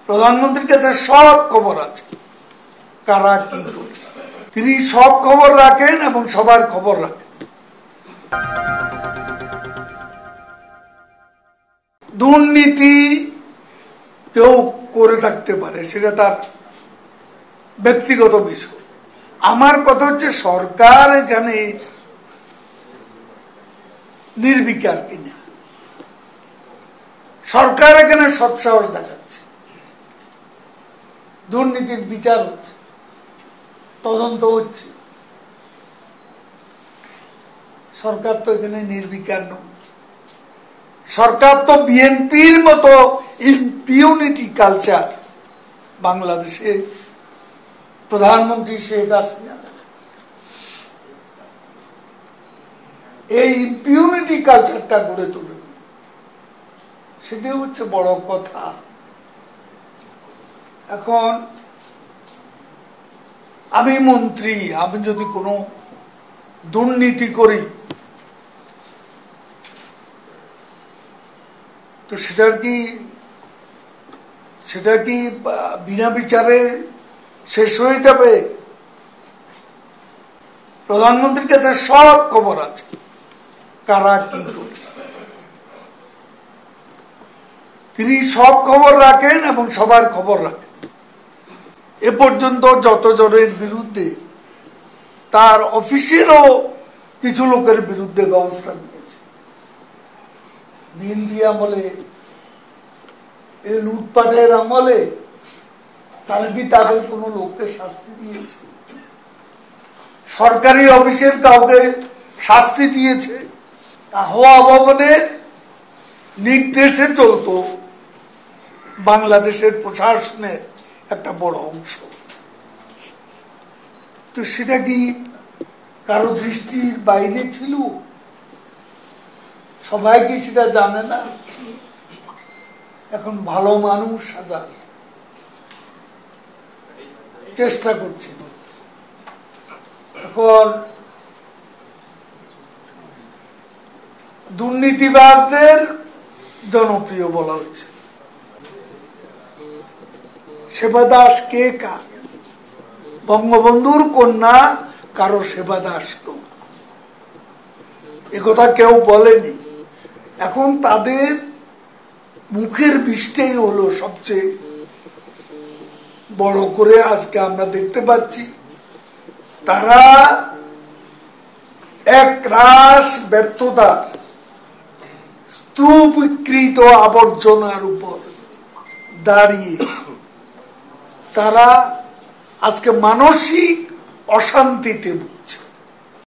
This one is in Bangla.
প্রধানমন্ত্রীর কাছে সব খবর আছে, কারা কি করে। তিনি সব খবর রাখেন এবং সবার খবর রাখেন। দুর্নীতি কেউ করে থাকতে পারে, সেটা তার ব্যক্তিগত বিষয়। আমার কথা হচ্ছে সরকার এখানে নির্বিকার কিনা, সরকার এখানে সৎসাহস দেখাচ্ছে, দুর্নীতির বিচার হচ্ছে, তদন্ত হচ্ছে। সরকার তো এখানে নির্বিকার নয়। সরকার তো বিএনপির মতো ইম্পিউনিটি কালচার বাংলাদেশে প্রধানমন্ত্রী শেখ হাসিনা, এই ইম্পিউনিটি কালচারটা গড়ে তোলেন, সেটি হচ্ছে বড় কথা। এখন আমি মন্ত্রী, আমি যদি কোনো দুর্নীতি করি তো সেটা কি বিনা বিচারে শেষ হয়ে যাবে? প্রধানমন্ত্রীর কাছে সব খবর আছে, কারা কি করে। তিনি সব খবর রাখেন এবং সবার খবর রাখেন। এ পর্যন্ত যতজনের বিরুদ্ধে, তার অফিসেরও কিছু লোকের বিরুদ্ধে ব্যবস্থা নিয়েছে। বিএনপি আমলে, এই লুটপাটের আমলে তারা কি তাদের কোন লোককে শাস্তি দিয়েছে? সরকারি অফিসের কাউকে শাস্তি দিয়েছে? হাওয়া ভবনের নির্দেশে চলত বাংলাদেশের প্রশাসনের একটা বড় অংশ। তো সেটা কি কারো দৃষ্টির বাইরে ছিল? সবাই কি সেটা জানে না? এখন ভালো মানুষ সাজার চেষ্টা করছে। এখন দুর্নীতিবাজদের জনপ্রিয় বলা হচ্ছে। সেবা দাস কে কার? বঙ্গবন্ধুর কন্যা কারো সেবা দাস নয়, একথা কেউ বলেনি। এখন তাদের মুখের বিষটাই হলো সবচেয়ে বড় করে আজকে আমরা দেখতে পাচ্ছি। তারা এক রাশ ব্যর্থতার স্তূপীকৃত আবর্জনার উপর দাঁড়িয়ে তারা আজকে মানসিক অশান্তিতে ভুগছে।